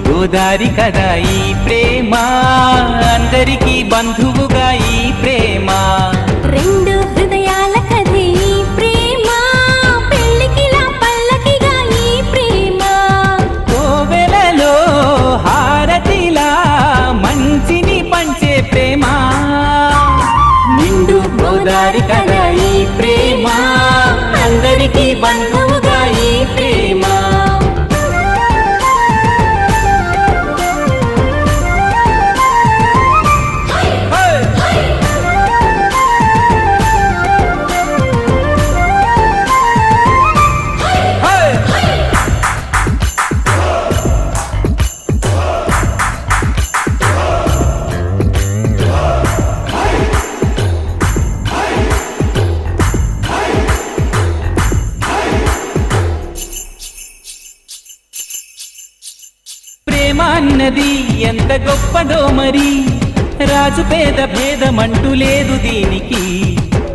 గోదారి కదా ఈ ప్రేమ, అందరికీ బంధువుగా ఈ ప్రేమ. రెండు హృదయాల కథే ఈ ప్రేమ, పెళ్ళికిలా పల్లకిగా ఈ ప్రేమ. కోవెలలో హారతిలా మంచిని పంచే ప్రేమ. నిండు గోదారి కదా ఈ ప్రేమ, అందరికీ బంధువుగా ఈ ప్రేమ. ప్రేమ అన్నది ఎంత గొప్పదో మరి, రాజు పేద భేదమంటూ లేదు దీనికి.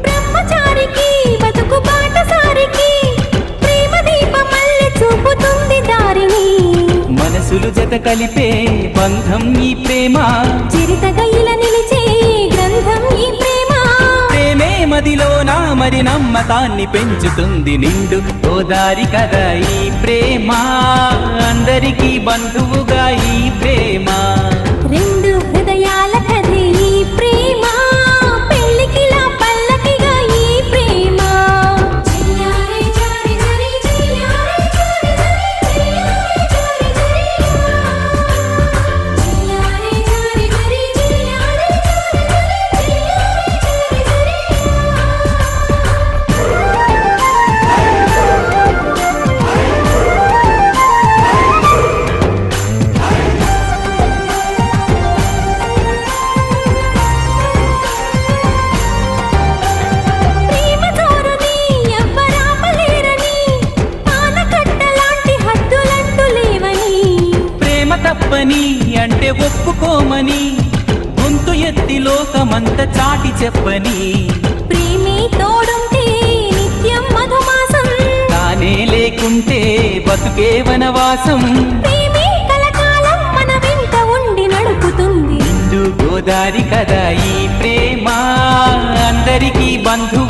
బ్రహ్మచారికి బతుకు బాటసారికి, ప్రేమ దీపమల్లె చూపుతుంది దారిని. మనసులు జత కలిపే బంధం ఈ ప్రేమ, చిరుతగా ఇలా నిలిచే గ్రంథం ఈ ప్రేమ. ప్రేమే మదిలోన మరి నమ్మకాన్ని పెంచుతుంది. నిండు గోదారి కదా ఈ ప్రేమ, అందరికీ బంధువుగా ఈ ప్రేమ. రెండు హృదయాల కథే ఈ ప్రేమ, పెళ్ళికిలా పల్లకిగా ఈ ప్రేమ. చెయ్యారే జారి జరి చెయ్యారే జారి జరి చెయ్యారే జారి జరి చెయ్యారే జారి జరి చెయ్యారే జారి ప్రేమ జోరుని ఎవ్వరాపలేరని, ఆనకట్టలాంటి హద్దులంటూ లేవని. ప్రేమ తప్పని అంటే ఒప్పుకోమని, గొంతు ఎత్తి లోకమంత చాటి చెప్పని. ప్రేమే తోడుంటే నిత్యం మధుమాసం, తానే లేకుంటే బతుకే వనవాసం. ప్రేమే కలకాలం మన వెంట ఉండి నడుపుతుంది. నిండు గోదారి కదా ఈ ప్రేమ, అందరికీ బంధువు